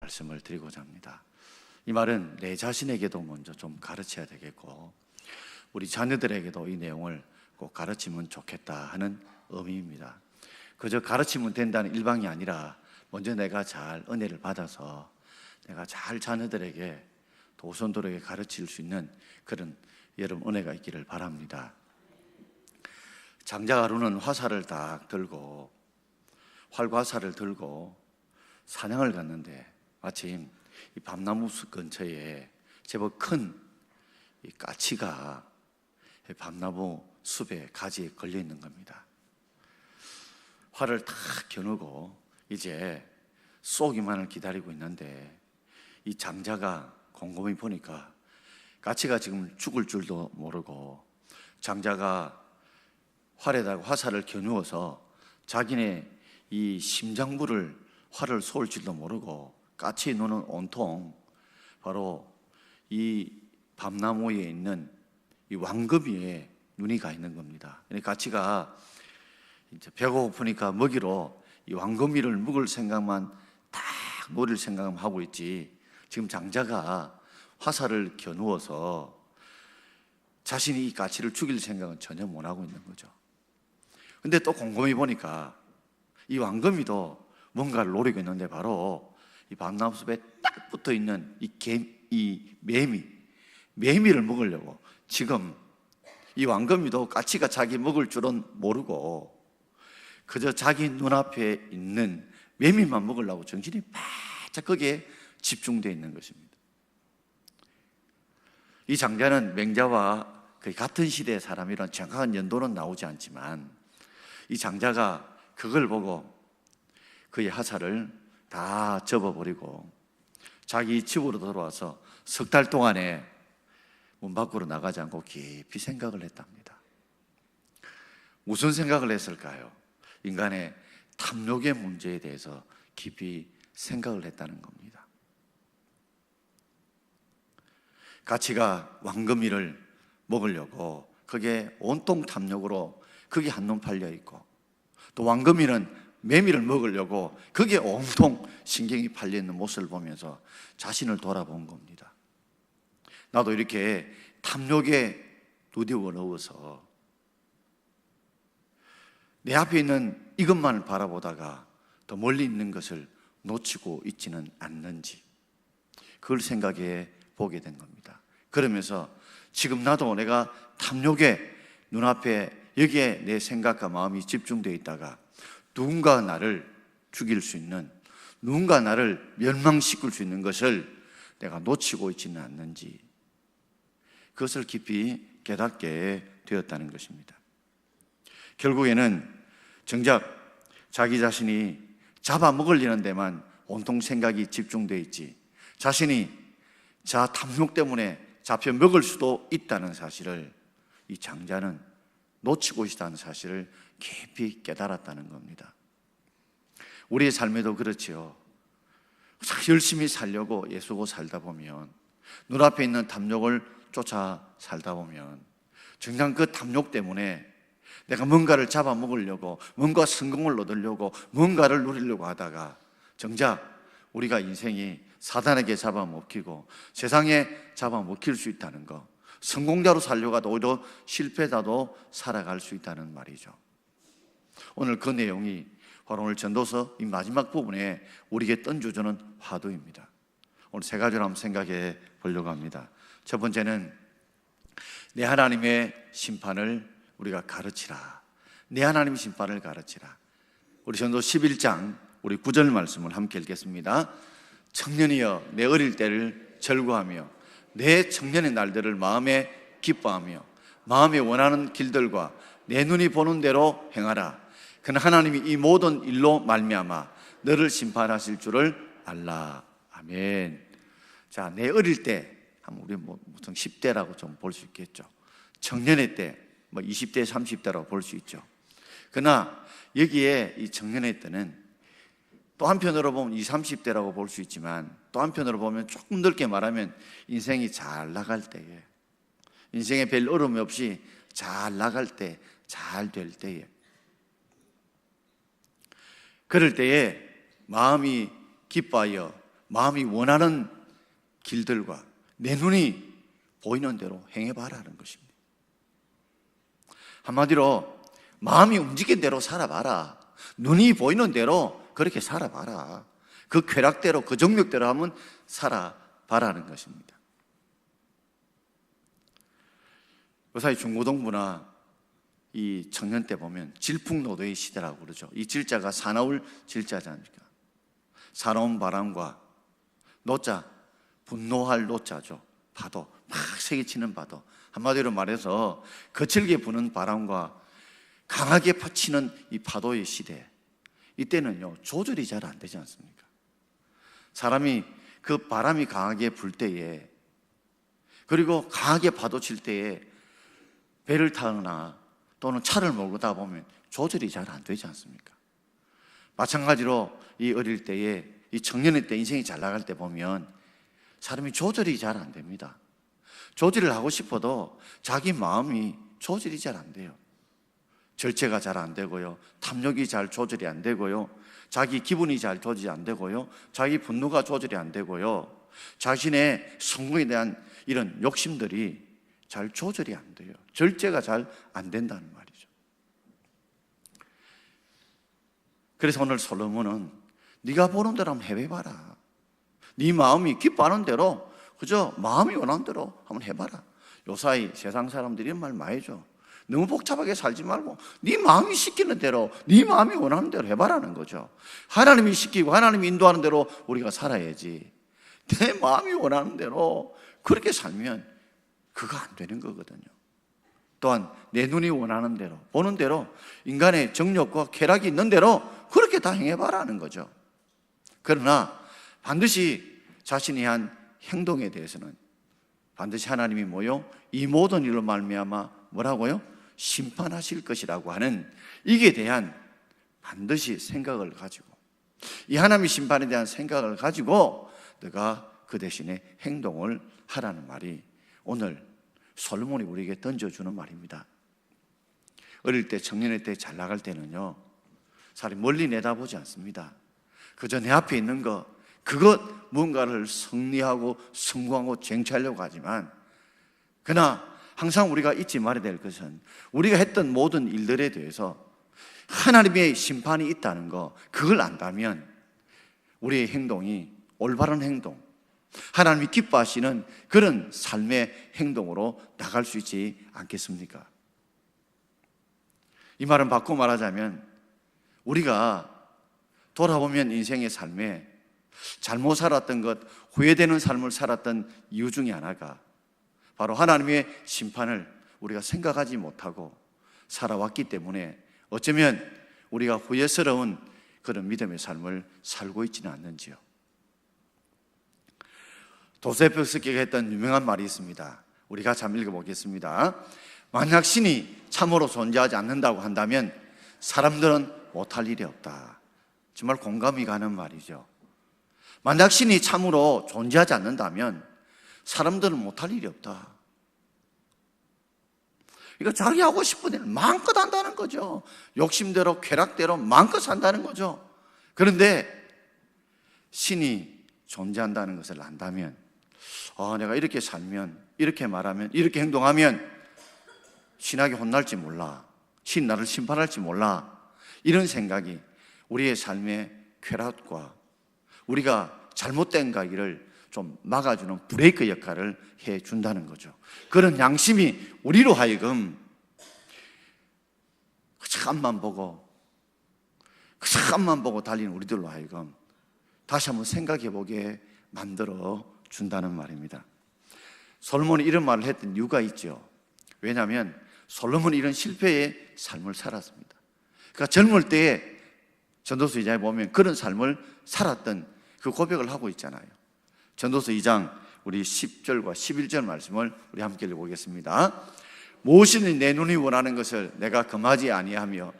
말씀을 드리고자 합니다. 이 말은 내 자신에게도 먼저 좀 가르쳐야 되겠고 우리 자녀들에게도 이 내용을 꼭 가르치면 좋겠다 하는 의미입니다. 그저 가르치면 된다는 일방이 아니라 먼저 내가 잘 은혜를 받아서 내가 잘 자녀들에게 도손도에게 가르칠 수 있는 그런 여러분 은혜가 있기를 바랍니다. 장자 아론은 화살을 딱 들고 활과살을 들고 사냥을 갔는데 마침 이 밤나무 숲 근처에 제법 큰 이 까치가 밤나무 숲의 가지에 걸려 있는 겁니다. 활을 탁 겨누고 이제 쏘기만을 기다리고 있는데 이 장자가 곰곰이 보니까 까치가 지금 죽을 줄도 모르고 장자가 활에다가 화살을 겨누어서 자기네 이 심장부를 활을 쏠 줄도 모르고 까치의 눈은 온통 바로 이 밤나무에 있는 이 왕거미에 눈이 가 있는 겁니다. 까치가 이제 배가 고프니까 먹이로 이 왕거미를 먹을 생각만 딱 노릴 생각만 하고 있지 지금 장자가 화살을 겨누어서 자신이 이 까치를 죽일 생각은 전혀 못 하고 있는 거죠. 근데 또 곰곰이 보니까 이 왕거미도 뭔가를 노리고 있는데 바로 이 밤나무 숲에 딱 붙어 있는 이 매미를 먹으려고 지금 이 왕거미도 까치가 자기 먹을 줄은 모르고 그저 자기 눈앞에 있는 매미만 먹으려고 정신이 바짝 거기에 집중되어 있는 것입니다. 이 장자는 맹자와 거의 같은 시대의 사람이란 정확한 연도는 나오지 않지만 이 장자가 그걸 보고 그의 화살을 다 접어버리고 자기 집으로 돌아와서 석 달 동안에 문 밖으로 나가지 않고 깊이 생각을 했답니다. 무슨 생각을 했을까요? 인간의 탐욕의 문제에 대해서 깊이 생각을 했다는 겁니다. 까치가 왕거미를 먹으려고 그게 온통 탐욕으로 그게 한눈 팔려 있고 또 왕거미는 매미를 먹으려고 그게 온통 신경이 팔려 있는 모습을 보면서 자신을 돌아본 겁니다. 나도 이렇게 탐욕에 누디고 넣어서 내 앞에 있는 이것만을 바라보다가 더 멀리 있는 것을 놓치고 있지는 않는지 그걸 생각해 보게 된 겁니다. 그러면서 지금 나도 내가 탐욕에 눈앞에 여기에 내 생각과 마음이 집중되어 있다가 누군가 나를 죽일 수 있는 누군가 나를 멸망시킬 수 있는 것을 내가 놓치고 있지는 않는지 그것을 깊이 깨닫게 되었다는 것입니다. 결국에는 정작 자기 자신이 잡아먹으려는 데만 온통 생각이 집중되어 있지 자신이 자 탐욕 때문에 잡혀 먹을 수도 있다는 사실을 이 장자는 놓치고 있다는 사실을 깊이 깨달았다는 겁니다. 우리의 삶에도 그렇지요. 열심히 살려고 애쓰고 살다 보면 눈앞에 있는 탐욕을 쫓아 살다 보면 정작 그 탐욕 때문에 내가 뭔가를 잡아먹으려고 뭔가 성공을 얻으려고 뭔가를 누리려고 하다가 정작 우리가 인생이 사단에게 잡아먹히고 세상에 잡아먹힐 수 있다는 것 성공자로 살려고 하다 오히려 실패자도 살아갈 수 있다는 말이죠. 오늘 그 내용이 바로 오늘 전도서 이 마지막 부분에 우리에게 던져주는 화두입니다. 오늘 세 가지를 한번 생각해 보려고 합니다. 첫 번째는 내 하나님의 심판을 우리가 가르치라. 내 하나님의 심판을 가르치라. 우리 전도 11장 우리 9절 말씀을 함께 읽겠습니다. 청년이여 내 어릴 때를 절구하며 내 청년의 날들을 마음에 기뻐하며 마음에 원하는 길들과 내 눈이 보는 대로 행하라. 그는 하나님이 이 모든 일로 말미암아 너를 심판하실 줄을 알라. 아멘. 자, 내 어릴 때 우리 무슨 10대라고 좀 볼 수 있겠죠. 청년의 때 20대 30대라고 볼 수 있죠. 그러나 여기에 이 청년의 때는 또 한편으로 보면 20, 30대라고 볼 수 있지만 또 한편으로 보면 조금 넓게 말하면 인생이 잘 나갈 때에 인생에 별 어려움이 없이 잘 나갈 때, 잘 될 때에 그럴 때에 마음이 기뻐하여 마음이 원하는 길들과 내 눈이 보이는 대로 행해봐라는 것입니다. 한마디로 마음이 움직인 대로 살아봐라. 눈이 보이는 대로 그렇게 살아봐라. 그 쾌락대로, 그 정욕대로 하면 살아봐라는 것입니다. 요사이 중고등부나 이 청년 때 보면 질풍노도의 시대라고 그러죠. 이 질자가 사나울 질자지 않습니까? 사나운 바람과 노자, 분노할 노자죠. 파도, 막 세게치는 파도. 한마디로 말해서 거칠게 부는 바람과 강하게 퍼치는 이 파도의 시대. 이때는요, 조절이 잘 안 되지 않습니까? 사람이 그 바람이 강하게 불 때에, 그리고 강하게 파도 칠 때에 배를 타거나 또는 차를 몰고 다 보면 조절이 잘 안 되지 않습니까? 마찬가지로 이 어릴 때에, 이 청년의 때 인생이 잘 나갈 때 보면 사람이 조절이 잘 안 됩니다. 조절을 하고 싶어도 자기 마음이 조절이 잘 안 돼요. 절제가 잘 안 되고요, 탐욕이 잘 조절이 안 되고요, 자기 기분이 잘 조절이 안 되고요, 자기 분노가 조절이 안 되고요, 자신의 성공에 대한 이런 욕심들이 잘 조절이 안 돼요. 절제가 잘 안 된다는 말이죠. 그래서 오늘 솔로몬은 네가 보는 대로 한번 해봐라. 네 마음이 기뻐하는 대로, 그저 마음이 원하는 대로 한번 해봐라. 요사이 세상 사람들이 이런 말 많이 해줘. 너무 복잡하게 살지 말고 네 마음이 시키는 대로, 네 마음이 원하는 대로 해봐라는 거죠. 하나님이 시키고 하나님이 인도하는 대로 우리가 살아야지, 내 마음이 원하는 대로 그렇게 살면 그거 안 되는 거거든요. 또한 내 눈이 원하는 대로, 보는 대로, 인간의 정욕과 쾌락이 있는 대로 그렇게 다 행해봐라는 거죠. 그러나 반드시 자신이 한 행동에 대해서는 반드시 하나님이 뭐요? 이 모든 일로 말미암아 뭐라고요? 심판하실 것이라고 하는 이게 대한 반드시 생각을 가지고, 이 하나님의 심판에 대한 생각을 가지고 내가 그 대신에 행동을 하라는 말이 오늘 솔로몬이 우리에게 던져주는 말입니다. 어릴 때, 청년의 때 잘 나갈 때는요, 사람이 멀리 내다보지 않습니다. 그저 내 앞에 있는 것, 그것 무언가를 승리하고 성공하고 쟁취하려고 하지만, 그러나 항상 우리가 잊지 말아야 될 것은 우리가 했던 모든 일들에 대해서 하나님의 심판이 있다는 거, 그걸 안다면 우리의 행동이 올바른 행동, 하나님이 기뻐하시는 그런 삶의 행동으로 나갈 수 있지 않겠습니까? 이 말은 바꾸어 말하자면, 우리가 돌아보면 인생의 삶에 잘못 살았던 것, 후회되는 삶을 살았던 이유 중에 하나가 바로 하나님의 심판을 우리가 생각하지 못하고 살아왔기 때문에 어쩌면 우리가 후회스러운 그런 믿음의 삶을 살고 있지는 않는지요. 도스토옙스키가 했던 유명한 말이 있습니다. 우리가 참 읽어보겠습니다. 만약 신이 참으로 존재하지 않는다고 한다면 사람들은 못할 일이 없다. 정말 공감이 가는 말이죠. 만약 신이 참으로 존재하지 않는다면 사람들은 못할 일이 없다. 이거 자기 하고 싶은 일 마음껏 한다는 거죠. 욕심대로, 쾌락대로 마음껏 산다는 거죠. 그런데 신이 존재한다는 것을 안다면, 내가 이렇게 살면, 이렇게 말하면, 이렇게 행동하면 신에게 혼날지 몰라, 신 나를 심판할지 몰라, 이런 생각이 우리의 삶의 쾌락과 우리가 잘못된 가기를 좀 막아주는 브레이크 역할을 해준다는 거죠. 그런 양심이 우리로 하여금 그 앞만 보고, 그 앞만 보고 달리는 우리들로 하여금 다시 한번 생각해 보게 만들어 준다는 말입니다. 솔로몬이 이런 말을 했던 이유가 있죠. 왜냐하면 솔로몬이 이런 실패의 삶을 살았습니다. 그러니까 젊을 때에 전도서 2장에 보면 그런 삶을 살았던 그 고백을 하고 있잖아요. 전도서 2장 우리 10절과 11절 말씀을 우리 함께 읽어보겠습니다. 무엇이든지 내 눈이 원하는 것을 내가 금하지 아니하며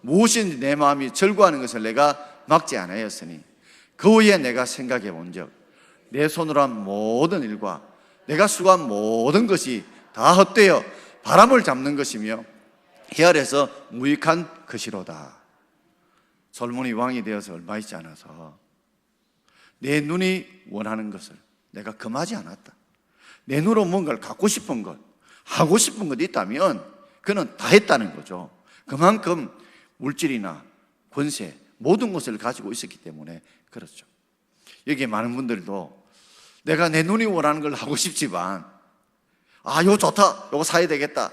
무엇이든지 내 마음이 절구하는 것을 내가 막지 아니하였으니 그 후에 내가 생각해 본즉 내 손으로 한 모든 일과 내가 수고한 모든 것이 다 헛되어 바람을 잡는 것이며 해 아래서 무익한 것이로다. 솔로몬이 왕이 되어서 얼마 있지 않아서 내 눈이 원하는 것을 내가 금하지 않았다. 내 눈으로 뭔가를 갖고 싶은 것, 하고 싶은 것이 있다면 그는 다 했다는 거죠. 그만큼 물질이나 권세, 모든 것을 가지고 있었기 때문에 그렇죠. 여기에 많은 분들도 내가 내 눈이 원하는 걸 하고 싶지만, 이거 좋다, 이거 사야 되겠다,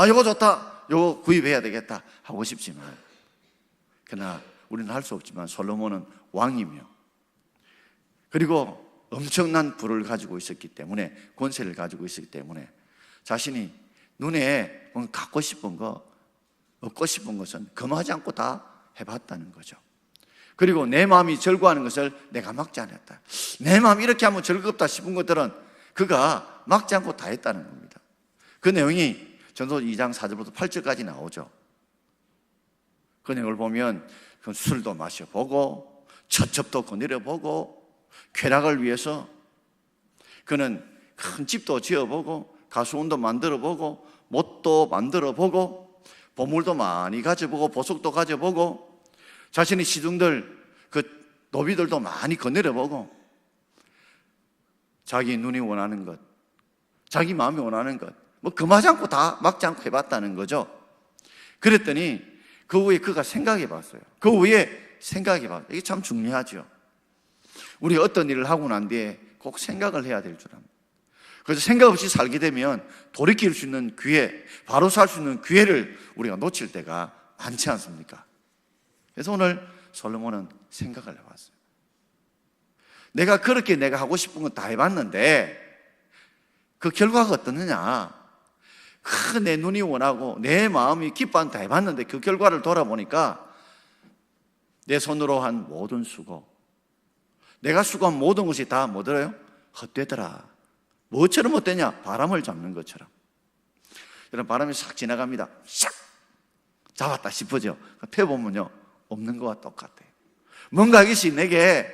이거 좋다, 이거 구입해야 되겠다 하고 싶지만, 그러나 우리는 할 수 없지만 솔로몬은 왕이며, 그리고 엄청난 부를 가지고 있었기 때문에, 권세를 가지고 있었기 때문에 자신이 눈에 갖고 싶은 거, 얻고 싶은 것은 금하지 않고 다 해봤다는 거죠. 그리고 내 마음이 즐거워하는 것을 내가 막지 않았다. 내 마음이 이렇게 하면 즐겁다 싶은 것들은 그가 막지 않고 다 했다는 겁니다. 그 내용이 전도서 2장 4절부터 8절까지 나오죠. 그 내용을 보면 술도 마셔보고 처첩도 거느려보고 쾌락을 위해서 그는 큰 집도 지어보고 가수원도 만들어보고 못도 만들어보고 보물도 많이 가져보고 보석도 가져보고 자신의 시중들 그 노비들도 많이 거느려보고 자기 눈이 원하는 것, 자기 마음이 원하는 것, 금하지 않고 다 막지 않고 해봤다는 거죠. 그랬더니 그 후에 그가 생각해 봤어요. 그 후에 생각해 봤어요. 이게 참 중요하죠. 우리 어떤 일을 하고 난 뒤에 꼭 생각을 해야 될 줄 압니다. 그래서 생각 없이 살게 되면 돌이킬 수 있는 기회, 바로 살 수 있는 기회를 우리가 놓칠 때가 많지 않습니까? 그래서 오늘 솔로몬은 생각을 해봤어요. 내가 그렇게 내가 하고 싶은 건 다 해봤는데 그 결과가 어떻느냐? 내 눈이 원하고 내 마음이 기뻐한 다 해봤는데 그 결과를 돌아보니까 내 손으로 한 모든 수고, 내가 수고한 모든 것이 다 뭐더래요? 헛되더라. 뭐처럼 헛되냐? 바람을 잡는 것처럼. 여러분, 바람이 싹 지나갑니다. 싹 잡았다 싶어져. 펴보면요, 없는 것과 똑같아요. 뭔가 이것이 내게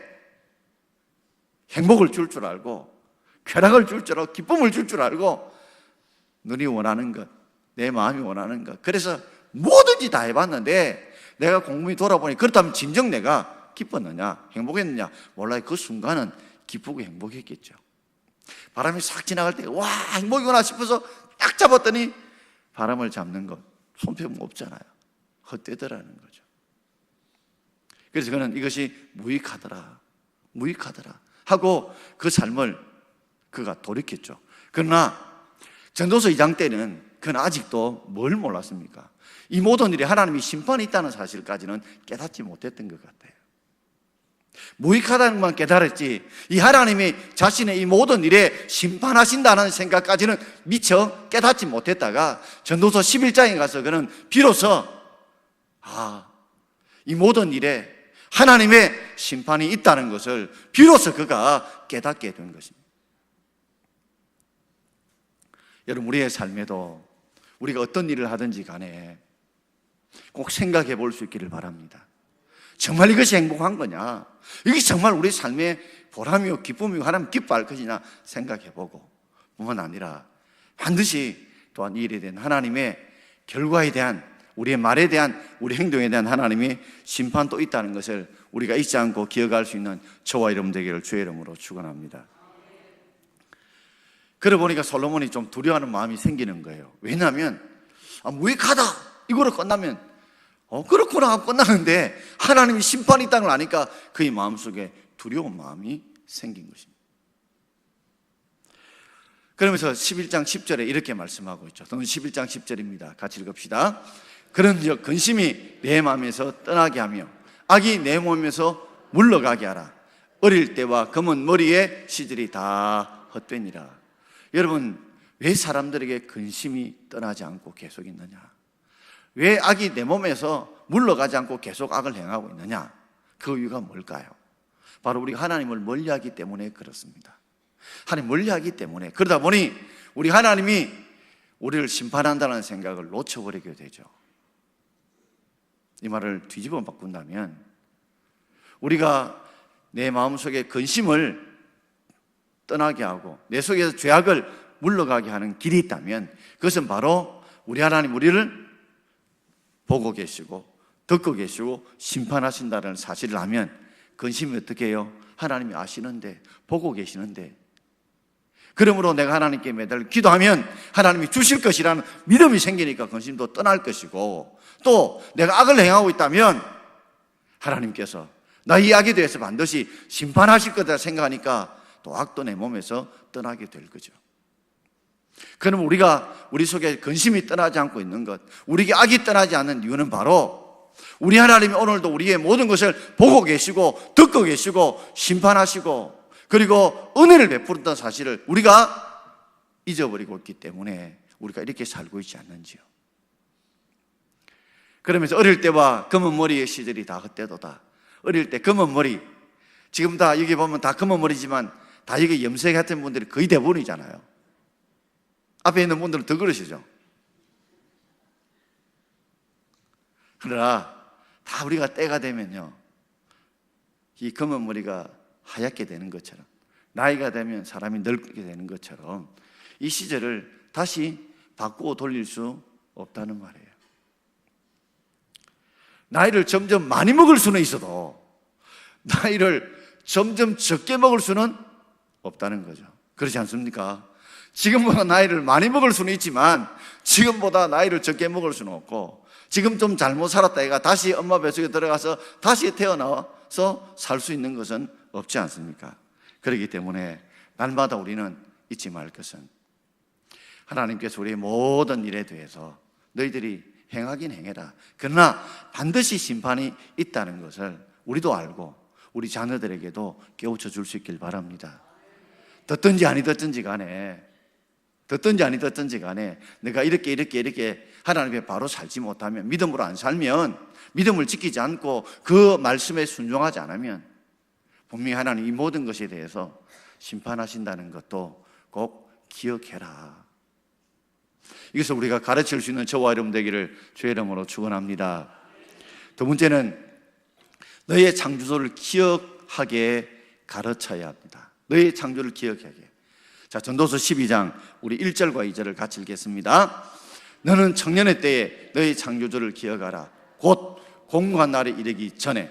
행복을 줄 줄 알고 쾌락을 줄 줄 알고 기쁨을 줄 줄 알고 눈이 원하는 것, 내 마음이 원하는 것, 그래서 뭐든지 다 해봤는데 내가 곰곰이 돌아보니 그렇다면 진정 내가 기뻤느냐 행복했느냐 몰라요. 그 순간은 기쁘고 행복했겠죠. 바람이 싹 지나갈 때 와 행복이구나 싶어서 딱 잡았더니 바람을 잡는 것 손 펴면 없잖아요. 헛되더라는 거죠. 그래서 그는 이것이 무익하더라 하고 그 삶을 그가 돌이켰죠. 그러나 전도서 2장 때는 그는 아직도 뭘 몰랐습니까? 이 모든 일에 하나님이 심판이 있다는 사실까지는 깨닫지 못했던 것 같아요. 무익하다는 것만 깨달았지 이 하나님이 자신의 이 모든 일에 심판하신다는 생각까지는 미처 깨닫지 못했다가 전도서 11장에 가서 그는 비로소 이 모든 일에 하나님의 심판이 있다는 것을 비로소 그가 깨닫게 된 것입니다. 여러분, 우리의 삶에도 우리가 어떤 일을 하든지 간에 꼭 생각해 볼 수 있기를 바랍니다. 정말 이것이 행복한 거냐? 이것이 정말 우리 삶의 보람이요 기쁨이고 하나님 기뻐할 것이냐 생각해 보고 뿐만 아니라 반드시 또한 이 일에 대한 하나님의 결과에 대한 우리의 말에 대한 우리 행동에 대한 하나님의 심판도 있다는 것을 우리가 잊지 않고 기억할 수 있는 저와 여러분 되기를 주의 이름으로 축원합니다. 그러고 보니까 솔로몬이 좀 두려워하는 마음이 생기는 거예요. 왜냐하면 무익하다 이거로 끝나면 그렇구나 하고 끝나는데 하나님이 심판이 있다는 걸 아니까 그의 마음속에 두려운 마음이 생긴 것입니다. 그러면서 11장 10절에 이렇게 말씀하고 있죠. 11장 10절입니다. 같이 읽읍시다. 그런즉 근심이 내 마음에서 떠나게 하며 악이 내 몸에서 물러가게 하라. 어릴 때와 검은 머리에 시들이 다 헛되니라. 여러분, 왜 사람들에게 근심이 떠나지 않고 계속 있느냐? 왜 악이 내 몸에서 물러가지 않고 계속 악을 행하고 있느냐? 그 이유가 뭘까요? 바로 우리가 하나님을 멀리하기 때문에 그렇습니다. 하나님 멀리하기 때문에 그러다 보니 우리 하나님이 우리를 심판한다는 생각을 놓쳐버리게 되죠. 이 말을 뒤집어 바꾼다면 우리가 내 마음속에 근심을 떠나게 하고 내 속에서 죄악을 물러가게 하는 길이 있다면 그것은 바로 우리 하나님 우리를 보고 계시고 듣고 계시고 심판하신다는 사실을 알면 근심이 어떻게 해요? 하나님이 아시는데, 보고 계시는데, 그러므로 내가 하나님께 매달 기도하면 하나님이 주실 것이라는 믿음이 생기니까 근심도 떠날 것이고, 또 내가 악을 행하고 있다면 하나님께서 나 이 악에 대해서 반드시 심판하실 거다 생각하니까 또 악도 내 몸에서 떠나게 될 거죠. 그럼 우리 속에 근심이 떠나지 않고 있는 것, 우리에게 악이 떠나지 않는 이유는 바로 우리 하나님이 오늘도 우리의 모든 것을 보고 계시고 듣고 계시고 심판하시고 그리고 은혜를 베푸는다는 사실을 우리가 잊어버리고 있기 때문에 우리가 이렇게 살고 있지 않는지요. 그러면서 어릴 때와 검은 머리의 시절이 다 헛되도다. 어릴 때 검은 머리, 지금 다 여기 보면 다 검은 머리지만 다 여기 염색 같은 분들이 거의 대부분이잖아요. 앞에 있는 분들은 더 그러시죠. 그러나 다 우리가 때가 되면요, 이 검은 머리가 하얗게 되는 것처럼, 나이가 되면 사람이 늙게 되는 것처럼 이 시절을 다시 바꾸어 돌릴 수 없다는 말이에요. 나이를 점점 많이 먹을 수는 있어도 나이를 점점 적게 먹을 수는 없다는 거죠. 그렇지 않습니까? 지금보다 나이를 많이 먹을 수는 있지만 지금보다 나이를 적게 먹을 수는 없고, 지금 좀 잘못 살았다 애가 다시 엄마 뱃속에 들어가서 다시 태어나서 살 수 있는 것은 없지 않습니까? 그렇기 때문에 날마다 우리는 잊지 말 것은, 하나님께서 우리의 모든 일에 대해서 너희들이 행하긴 행해라, 그러나 반드시 심판이 있다는 것을 우리도 알고 우리 자녀들에게도 깨우쳐 줄 수 있길 바랍니다. 듣든지 아니 듣든지 간에 내가 이렇게 하나님 앞에 바로 살지 못하면, 믿음으로 안 살면, 믿음을 지키지 않고 그 말씀에 순종하지 않으면 분명히 하나님 이 모든 것에 대해서 심판하신다는 것도 꼭 기억해라. 이것을 우리가 가르칠 수 있는 저와 여러분 되기를 주의 이름으로 축원합니다. 두 번째는 너희의 창조주를 기억하게 가르쳐야 합니다. 너희의 창조를 기억하게. 자, 전도서 12장 우리 1절과 2절을 같이 읽겠습니다. 너는 청년의 때에 너희 창조주를 기억하라. 곧 공고한 날에 이르기 전에,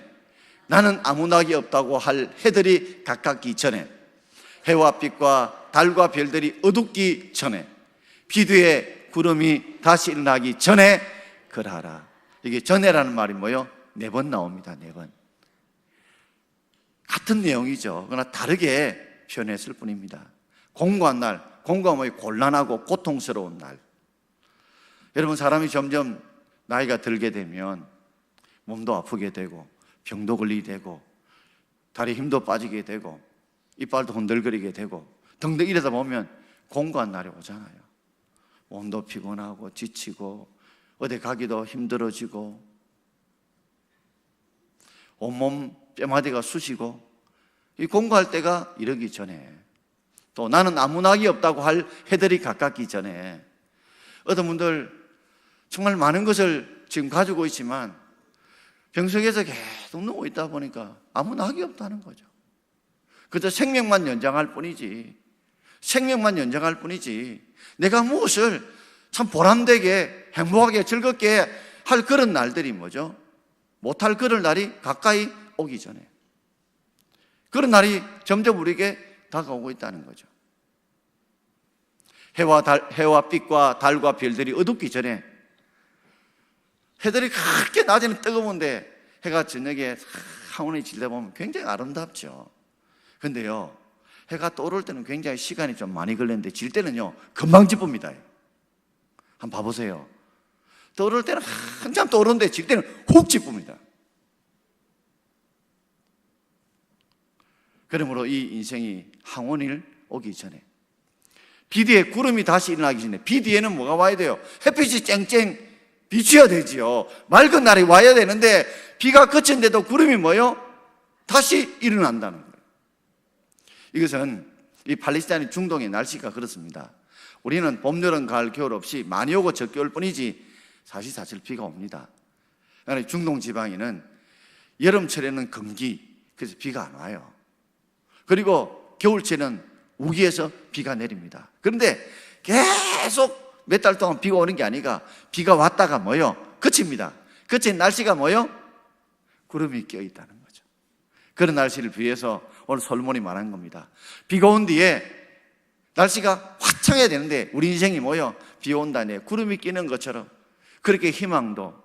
나는 아무 낙이 없다고 할 해들이 가깝기 전에, 해와 빛과 달과 별들이 어둡기 전에, 비 뒤에 구름이 다시 일어나기 전에 그러하라. 이게 전에라는 말이 뭐예요? 4번 나옵니다. 4번. 같은 내용이죠. 그러나 다르게 표현했을 뿐입니다. 공고한 날, 공고가 뭐예요? 곤란하고 고통스러운 날. 여러분, 사람이 점점 나이가 들게 되면 몸도 아프게 되고 병도 걸리게 되고 다리 힘도 빠지게 되고 이빨도 흔들거리게 되고 등등 이러다 보면 공고한 날이 오잖아요. 몸도 피곤하고 지치고 어디 가기도 힘들어지고 온몸 뼈마디가 쑤시고, 이 공고할 때가 이르기 전에, 또 나는 아무 낙이 없다고 할 해들이 가깝기 전에, 어떤 분들 정말 많은 것을 지금 가지고 있지만 병석에서 계속 누워 있다 보니까 아무 낙이 없다는 거죠. 그저 생명만 연장할 뿐이지, 내가 무엇을 참 보람되게 행복하게 즐겁게 할 그런 날들이 뭐죠? 못할 그런 날이 가까이 오기 전에, 그런 날이 점점 우리에게 다가오고 있다는 거죠. 해와 빛과 달과 별들이 어둡기 전에, 해들이 그렇게 낮에는 뜨거운데 해가 저녁에 하원이 질다 보면 굉장히 아름답죠. 근데요, 해가 떠오를 때는 굉장히 시간이 좀 많이 걸리는데 질 때는요 금방 지쁩니다. 한번 봐보세요. 떠오를 때는 한참 떠오르는데 질 때는 훅 지쁩니다. 그러므로 이 인생이 항원일 오기 전에, 비 뒤에 구름이 다시 일어나기 전에, 비 뒤에는 뭐가 와야 돼요? 햇빛이 쨍쨍 비춰야 되지요. 맑은 날이 와야 되는데 비가 그친데도 구름이 뭐요? 다시 일어난다는 거예요. 이것은 이 팔레스타인 중동의 날씨가 그렇습니다. 우리는 봄, 여름, 가을, 겨울 없이 많이 오고 적게 올 뿐이지 사실 비가 옵니다. 그러니까 중동 지방에는 여름철에는 건기, 그래서 비가 안 와요. 그리고 겨울철에는 우기에서 비가 내립니다. 그런데 계속 몇 달 동안 비가 오는 게 아니라 비가 왔다가 뭐요? 그칩니다. 그친 날씨가 뭐요? 구름이 껴있다는 거죠. 그런 날씨를 비해서 오늘 솔몬이 말한 겁니다. 비가 온 뒤에 날씨가 화창해야 되는데 우리 인생이 뭐요? 비 온다네 구름이 끼는 것처럼 그렇게 희망도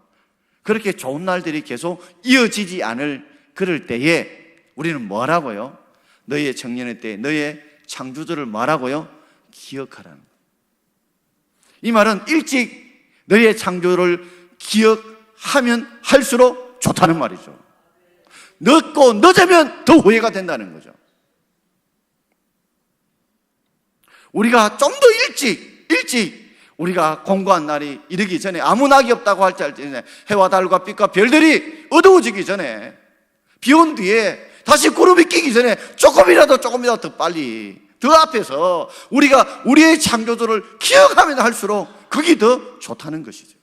그렇게 좋은 날들이 계속 이어지지 않을 그럴 때에 우리는 뭐라고요? 너희의 청년의 때 너희의 창조주를 뭐라고요? 기억하라는 거예요. 이 말은 일찍 너희의 창조를 기억하면 할수록 좋다는 말이죠. 늦고 늦으면 더 후회가 된다는 거죠. 우리가 좀 더 일찍 우리가 공고한 날이 이르기 전에 아무 낙이 없다고 할지 알지 해와 달과 빛과 별들이 어두워지기 전에 비 온 뒤에 다시 구름이 끼기 전에 조금이라도 더 빨리 더 앞에서 우리가 우리의 창조주를 기억하면 할수록 그게 더 좋다는 것이죠.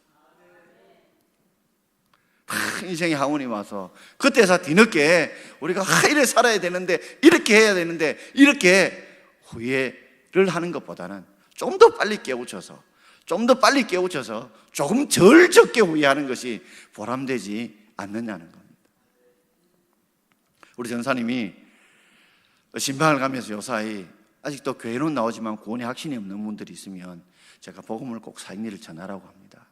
인생의 하원이 와서 그때서 뒤늦게 우리가 이래 살아야 되는데 이렇게 해야 되는데 이렇게 후회를 하는 것보다는 좀 더 빨리 깨우쳐서 조금 덜 적게 후회하는 것이 보람되지 않느냐는 겁니다. 우리 전사님이 신방을 가면서 요사이 아직도 교회는 나오지만 구원의 확신이 없는 분들이 있으면 제가 복음을 꼭 사역일을 전하라고 합니다.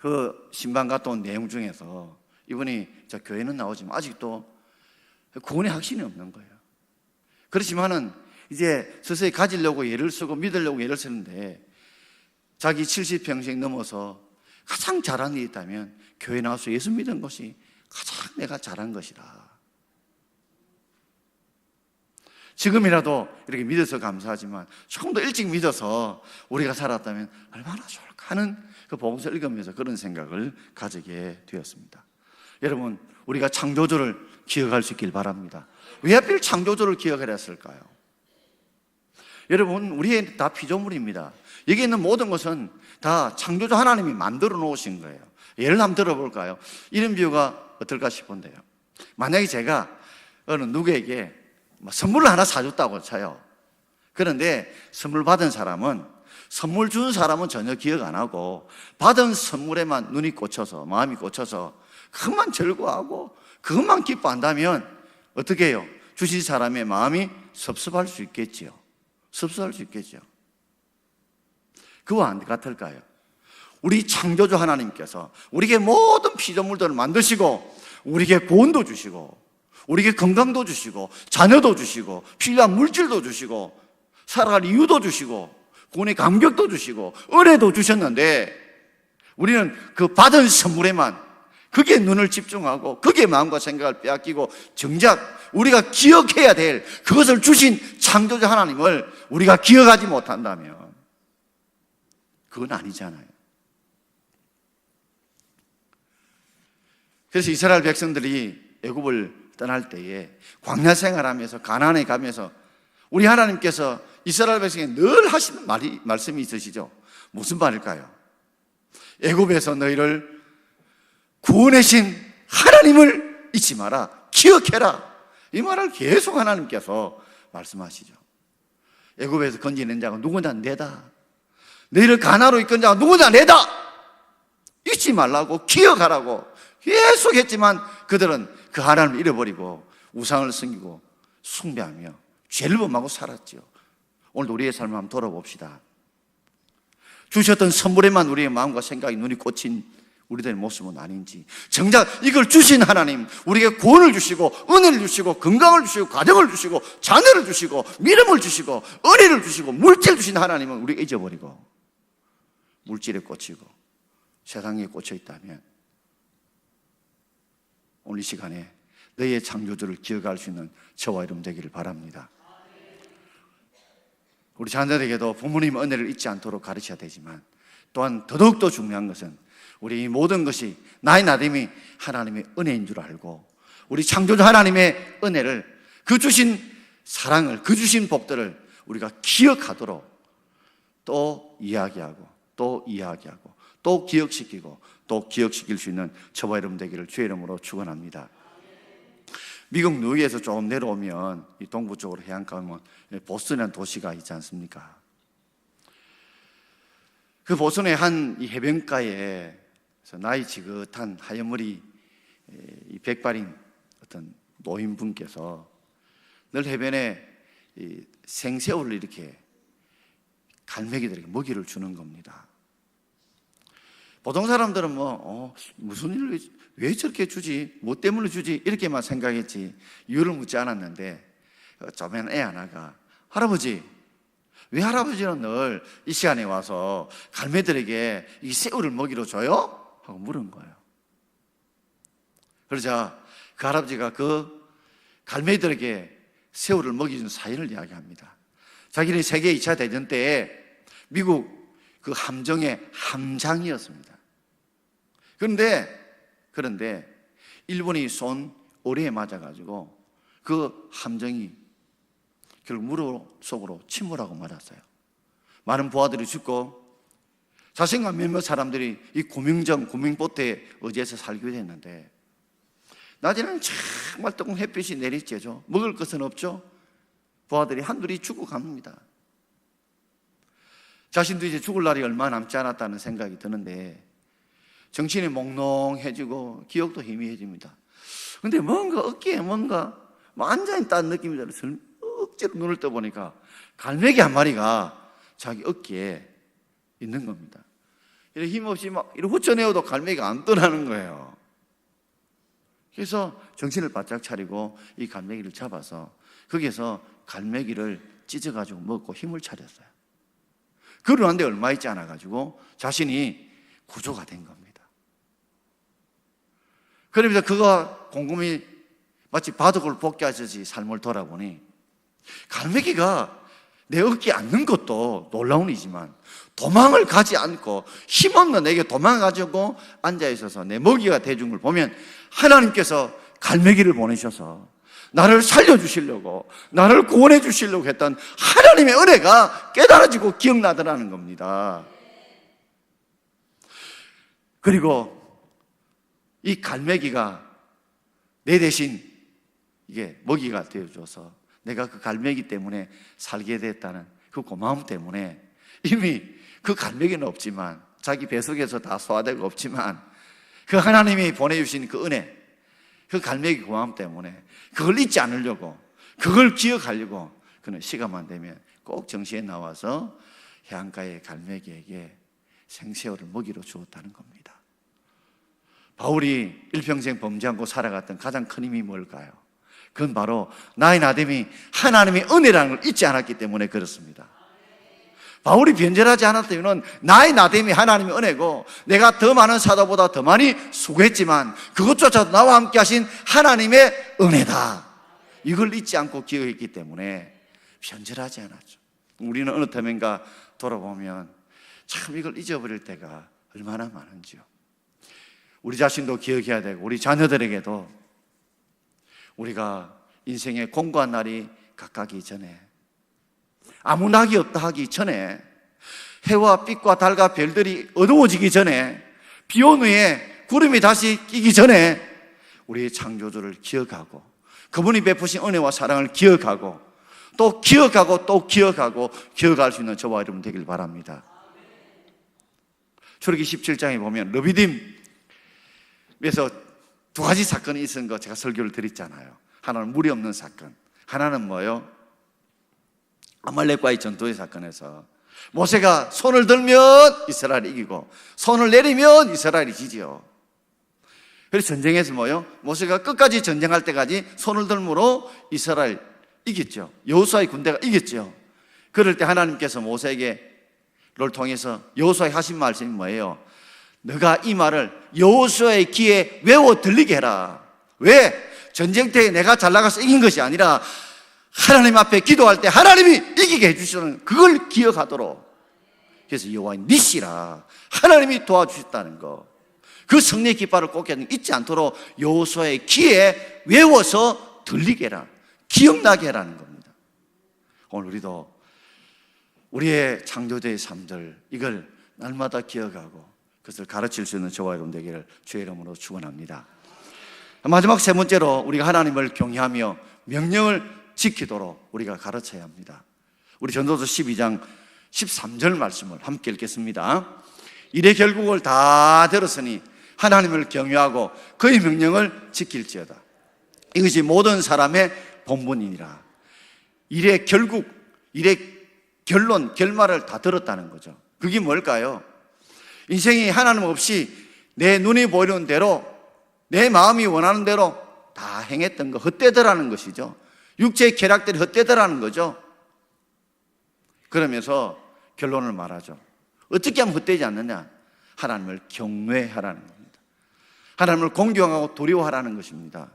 그 신방 갔다 온 내용 중에서 이분이 저 교회는 나오지만 아직도 구원의 확신이 없는 거예요. 그렇지만은 이제 서서히 가지려고 애를 쓰고 믿으려고 애를 쓰는데 자기 70평생 넘어서 가장 잘한 일이 있다면 교회 나와서 예수 믿은 것이 가장 내가 잘한 것이다. 지금이라도 이렇게 믿어서 감사하지만 조금 더 일찍 믿어서 우리가 살았다면 얼마나 좋을까 하는 그 복음서를 읽으면서 그런 생각을 가지게 되었습니다. 여러분, 우리가 창조주를 기억할 수 있길 바랍니다. 왜 하필 창조주를 기억을 했을까요? 여러분, 우리의 다 피조물입니다. 여기 있는 모든 것은 다 창조주 하나님이 만들어 놓으신 거예요. 예를 한번 들어볼까요? 이런 비유가 어떨까 싶은데요. 만약에 제가 어느 누구에게 선물을 하나 사줬다고 쳐요. 그런데 선물 받은 사람은 선물 준 사람은 전혀 기억 안 하고 받은 선물에만 눈이 꽂혀서 마음이 꽂혀서 그것만 즐거워하고 그것만 기뻐한다면 어떻게 해요? 주신 사람의 마음이 섭섭할 수 있겠지요. 그와 안 같을까요? 우리 창조주 하나님께서 우리에게 모든 피조물들을 만드시고 우리에게 구원도 주시고 우리에게 건강도 주시고 자녀도 주시고 필요한 물질도 주시고 살아갈 이유도 주시고 구원의 감격도 주시고 은혜도 주셨는데 우리는 그 받은 선물에만 그게 눈을 집중하고 그게 마음과 생각을 빼앗기고 정작 우리가 기억해야 될 그것을 주신 창조주 하나님을 우리가 기억하지 못한다면 그건 아니잖아요. 그래서 이스라엘 백성들이 애굽을 떠날 때에 광야 생활하면서 가나안에 가면서 우리 하나님께서 이스라엘 백성에 늘 하시는 말씀이 있으시죠. 무슨 말일까요? 애굽에서 너희를 구원하신 하나님을 잊지 마라, 기억해라. 이 말을 계속 하나님께서 말씀하시죠. 애굽에서 건지는 자가 누구나 내다. 너희를 가나안으로 이끈 자가 누구나 내다. 잊지 말라고, 기억하라고 계속 했지만 그들은 그 하나님을 잃어버리고 우상을 섬기고 숭배하며 죄를 범하고 살았죠. 오늘도 우리의 삶을 한번 돌아봅시다. 주셨던 선물에만 우리의 마음과 생각이 눈이 꽂힌 우리들의 모습은 아닌지, 정작 이걸 주신 하나님, 우리에게 구원을 주시고 은혜를 주시고 건강을 주시고 가정을 주시고 자녀를 주시고 믿음을 주시고 은혜를 주시고 물질을 주신 하나님은 우리가 잊어버리고 물질에 꽂히고 세상에 꽂혀 있다면 오늘 이 시간에 너희의 창조주를 기억할 수 있는 저와 여러분 되기를 바랍니다. 우리 자녀들에게도 부모님의 은혜를 잊지 않도록 가르쳐야 되지만 또한 더더욱더 중요한 것은 우리 이 모든 것이 나의 나됨이 하나님의 은혜인 줄 알고 우리 창조주 하나님의 은혜를, 그 주신 사랑을, 그 주신 복들을 우리가 기억하도록 또 이야기하고 또 기억시키고 또 기억시킬 수 있는 저와 여러분 되기를 주의 이름으로 축원합니다. 미국 뉴욕에서 조금 내려오면 이 동부 쪽으로 해안가 오면 보스턴이라는 도시가 있지 않습니까? 그 보스턴의 한 이 해변가에 나이 지긋한 하얀 머리 이 백발인 어떤 노인분께서 늘 해변에 이 생새우를 이렇게 갈매기들에게 먹이를 주는 겁니다. 보통 사람들은 무슨 일로, 왜 저렇게 주지? 뭐 때문에 주지? 이렇게만 생각했지 이유를 묻지 않았는데, 저맨 애 하나가 할아버지, 왜 할아버지는 늘 이 시간에 와서 갈매들에게 이 새우를 먹이로 줘요? 하고 물은 거예요. 그러자 그 할아버지가 그 갈매들에게 새우를 먹이준 사연을 이야기합니다. 자기는 세계 2차 대전 때에 미국 그 함정의 함장이었습니다. 그런데 일본이 쏜 어뢰에 맞아가지고 그 함정이 결국 물 속으로 침몰하고 말았어요. 많은 부하들이 죽고 자신과 몇몇 사람들이 이 구명보트에 의지해서 살게 됐는데, 낮에는 정말 뜨거운 햇빛이 내리쬐죠. 먹을 것은 없죠. 부하들이 한둘이 죽어갑니다. 자신도 이제 죽을 날이 얼마 남지 않았다는 생각이 드는데 정신이 몽롱해지고 기억도 희미해집니다. 근데 뭔가 어깨에 뭔가 앉아있다는 느낌이 들어서 억지로 눈을 떠보니까 갈매기 한 마리가 자기 어깨에 있는 겁니다. 이렇게 힘없이 막 이렇게 후쳐내어도 갈매기가 안 떠나는 거예요. 그래서 정신을 바짝 차리고 이 갈매기를 잡아서 거기에서 갈매기를 찢어가지고 먹고 힘을 차렸어요. 그러는데 얼마 있지 않아가지고 자신이 구조가 된 겁니다. 그러면서 그가 곰곰이 마치 바둑을 복귀하듯이 삶을 돌아보니 갈매기가 내 어깨에 앉는 것도 놀라운 일이지만 도망을 가지 않고 힘없는 내게 도망가지고 앉아있어서 내 먹이가 돼준 걸 보면 하나님께서 갈매기를 보내셔서 나를 살려주시려고, 나를 구원해 주시려고 했던 하나님의 은혜가 깨달아지고 기억나더라는 겁니다. 그리고 이 갈매기가 내 대신 이게 먹이가 되어줘서 내가 그 갈매기 때문에 살게 됐다는 그 고마움 때문에 이미 그 갈매기는 없지만, 자기 뱃속에서 다 소화되고 없지만, 그 하나님이 보내주신 그 은혜, 그 갈매기 고마움 때문에 그걸 잊지 않으려고, 그걸 기억하려고 그는 시간만 되면 꼭 정시에 나와서 해안가의 갈매기에게 생새우를 먹이로 주었다는 겁니다. 바울이 일평생 범죄 않고 살아갔던 가장 큰 힘이 뭘까요? 그건 바로 나의 나됨이 하나님의 은혜라는 걸 잊지 않았기 때문에 그렇습니다. 바울이 변절하지 않았던 이유는 나의 나됨이 하나님의 은혜고, 내가 더 많은 사도보다 더 많이 수고했지만 그것조차도 나와 함께 하신 하나님의 은혜다, 이걸 잊지 않고 기억했기 때문에 변절하지 않았죠. 우리는 어느 틈인가 돌아보면 참 이걸 잊어버릴 때가 얼마나 많은지요. 우리 자신도 기억해야 되고 우리 자녀들에게도 우리가 인생의 공고한 날이 가까기 전에, 아무 낙이 없다 하기 전에, 해와 빛과 달과 별들이 어두워지기 전에, 비 온 후에 구름이 다시 끼기 전에 우리의 창조주를 기억하고 그분이 베푸신 은혜와 사랑을 기억하고 또 기억하고 또 기억하고 기억할 수 있는 저와 여러분 되길 바랍니다. 출애굽기 17장에 보면 르비딤에서 두 가지 사건이 있은 거 제가 설교를 드렸잖아요. 하나는 물이 없는 사건, 하나는 뭐예요? 아말렉과의 전투의 사건에서 모세가 손을 들면 이스라엘이 이기고 손을 내리면 이스라엘이 지지요. 그래서 전쟁에서 뭐예요? 모세가 끝까지 전쟁할 때까지 손을 들므로 이스라엘 이겼죠. 여호수아의 군대가 이겼죠. 그럴 때 하나님께서 모세에게를 통해서 여호수아에 하신 말씀이 뭐예요? 너가 이 말을 여호수아의 귀에 외워 들리게 해라. 왜? 전쟁터에 내가 잘 나가서 이긴 것이 아니라 하나님 앞에 기도할 때 하나님이 이기게 해주시는 그걸 기억하도록. 그래서 여호와의 니시라, 하나님이 도와주셨다는 거, 그 승리의 깃발을 꼭 잊지 않도록 여호수아의 귀에 외워서 들리게 해라, 기억나게 해라는 겁니다. 오늘 우리도 우리의 창조주의 삶들, 이걸 날마다 기억하고 그것을 가르칠 수 있는 저와 여러분 되기를 주의 이름으로 축원합니다. 마지막 세 번째로, 우리가 하나님을 경외하며 명령을 지키도록 우리가 가르쳐야 합니다. 우리 전도서 12장 13절 말씀을 함께 읽겠습니다. 이래 결국을 다 들었으니 하나님을 경외하고 그의 명령을 지킬지어다. 이것이 모든 사람의 본분이니라. 일의 결국, 일의 결론, 결말을 다 들었다는 거죠. 그게 뭘까요? 인생이 하나님 없이 내 눈이 보이는 대로, 내 마음이 원하는 대로 다 행했던 거, 헛되더라는 것이죠. 육체의 쾌락들이 헛되더라는 거죠. 그러면서 결론을 말하죠. 어떻게 하면 헛되지 않느냐? 하나님을 경외하라는 겁니다. 하나님을 공경하고 두려워하라는 것입니다.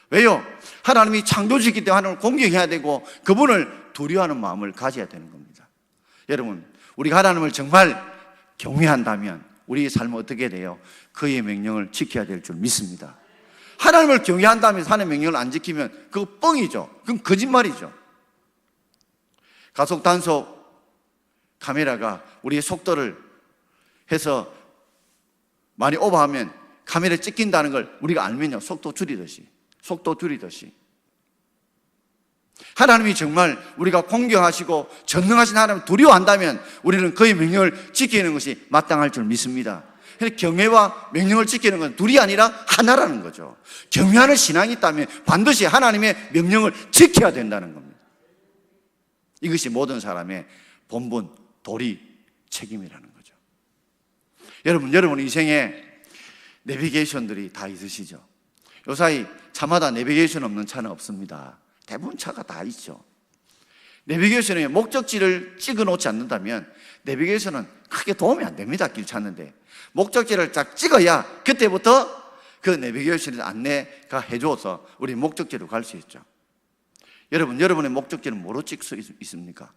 왜요? 하나님이 창조주이기 때문에 하나님을 공경해야 되고 그분을 두려워하는 마음을 가져야 되는 겁니다. 여러분, 우리가 하나님을 정말 경외한다면 우리의 삶은 어떻게 돼요? 그의 명령을 지켜야 될 줄 믿습니다. 하나님을 경외한다면 하나님의 명령을 안 지키면 그거 뻥이죠. 그건 거짓말이죠. 가속 단속 카메라가 우리의 속도를 해서 많이 오버하면 카메라에 찍힌다는 걸 우리가 알면요, 속도 줄이듯이 하나님이 정말 우리가 공경하시고 전능하신 하나님을 두려워한다면 우리는 그의 명령을 지키는 것이 마땅할 줄 믿습니다. 경외와 명령을 지키는 건 둘이 아니라 하나라는 거죠. 경외하는 신앙이 있다면 반드시 하나님의 명령을 지켜야 된다는 겁니다. 이것이 모든 사람의 본분, 도리, 책임이라는 거죠. 여러분 인생에 내비게이션들이 다 있으시죠? 요사이 차마다 내비게이션 없는 차는 없습니다. 대부분 차가 다 있죠. 내비게이션에 목적지를 찍어 놓지 않는다면 내비게이션은 크게 도움이 안 됩니다. 길 찾는데 목적지를 딱 찍어야 그때부터 그 내비게이션의 안내가 해줘서 우리 목적지로 갈 수 있죠. 여러분의 목적지는 뭐로 찍을 수 있습니까?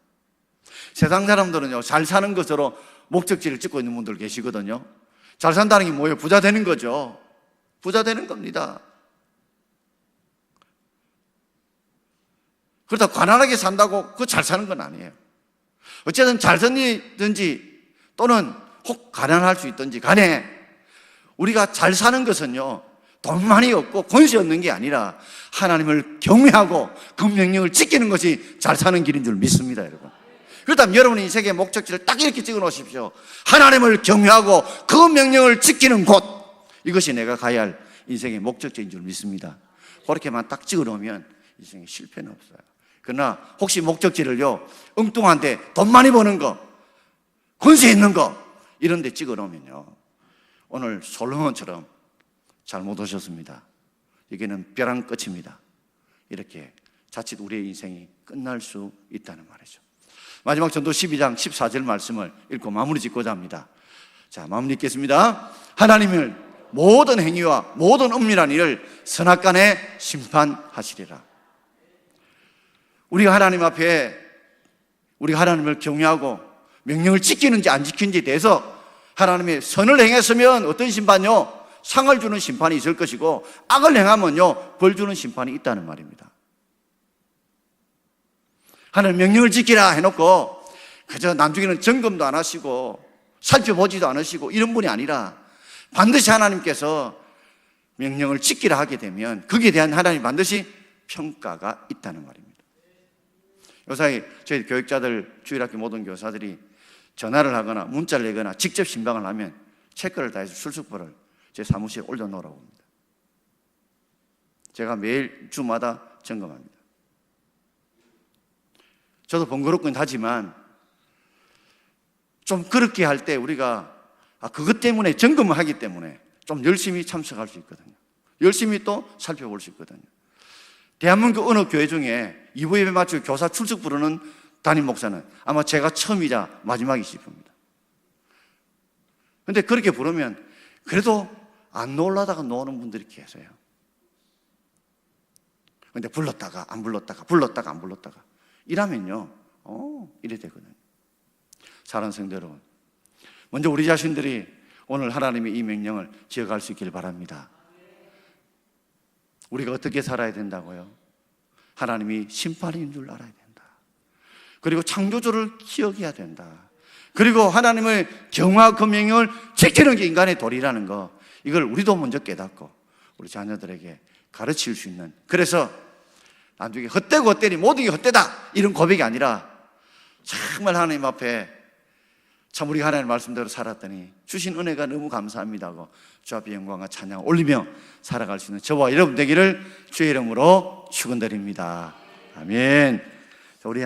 세상 사람들은요, 잘 사는 것으로 목적지를 찍고 있는 분들 계시거든요. 잘 산다는 게 뭐예요? 부자 되는 거죠. 부자 되는 겁니다. 그렇다고 가난하게 산다고 그거 잘 사는 건 아니에요. 어쨌든 잘 살든지 또는 혹 가난할 수 있든지 간에 우리가 잘 사는 것은요, 돈 많이 얻고 권세 얻는 게 아니라 하나님을 경외하고 그 명령을 지키는 것이 잘 사는 길인 줄 믿습니다, 여러분. 그렇다면 여러분의 인생의 목적지를 딱 이렇게 찍어 놓으십시오. 하나님을 경외하고 그 명령을 지키는 곳, 이것이 내가 가야 할 인생의 목적지인 줄 믿습니다. 그렇게만 딱 찍어 놓으면 인생에 실패는 없어요. 그러나 혹시 목적지를요, 엉뚱한데 돈 많이 버는 거, 권세 있는 거 이런 데 찍어 놓으면요, 오늘 솔로몬처럼 잘못 오셨습니다. 여기는 벼랑 끝입니다. 이렇게 자칫 우리의 인생이 끝날 수 있다는 말이죠. 마지막 전도 12장 14절 말씀을 읽고 마무리 짓고자 합니다. 자, 마무리 읽겠습니다. 하나님을 모든 행위와 모든 은밀한 일을 선악간에 심판하시리라. 우리가 하나님 앞에 우리가 하나님을 경외하고 명령을 지키는지 안 지키는지에 대해서 하나님의 선을 행했으면 어떤 심판요? 상을 주는 심판이 있을 것이고 악을 행하면요, 벌 주는 심판이 있다는 말입니다. 하나님 명령을 지키라 해놓고 그저 남중에는 점검도 안 하시고 살펴보지도 않으시고 이런 분이 아니라 반드시 하나님께서 명령을 지키라 하게 되면 거기에 대한 하나님 반드시 평가가 있다는 말입니다. 요사이 저희 교육자들, 주일학교 모든 교사들이 전화를 하거나 문자를 내거나 직접 신방을 하면 체크를 다 해서 출석부를 제 사무실에 올려놓으라고 합니다. 제가 매일 주마다 점검합니다. 저도 번거롭긴 하지만 좀 그렇게 할 때 우리가 그것 때문에 점검을 하기 때문에 좀 열심히 참석할 수 있거든요. 열심히 또 살펴볼 수 있거든요. 대한민국 어느 교회 중에 2부 예배 마치고 교사 출석 부르는 담임 목사는 아마 제가 처음이자 마지막이실 겁니다. 그런데 그렇게 부르면 그래도 안 놓으려다가 놓는 분들이 계세요. 그런데 불렀다가 안 불렀다가 불렀다가 안 불렀다가 이러면요, 이래 되거든요. 사랑하는 성도 여러분, 먼저 우리 자신들이 오늘 하나님의 이 명령을 지어갈 수 있길 바랍니다. 우리가 어떻게 살아야 된다고요? 하나님이 심판인 줄 알아야 된다. 그리고 창조주를 기억해야 된다. 그리고 하나님의 경화 그 명령을 지키는 게 인간의 도리라는 거, 이걸 우리도 먼저 깨닫고 우리 자녀들에게 가르칠 수 있는, 그래서 나중에 헛되고 헛되니 모든 게 헛되다 이런 고백이 아니라 정말 하나님 앞에 참 우리가 하나님의 말씀대로 살았더니 주신 은혜가 너무 감사합니다 하고 주 앞에 영광과 찬양을 올리며 살아갈 수 있는 저와 여러분 되기를 주의 이름으로 축원드립니다. 아멘.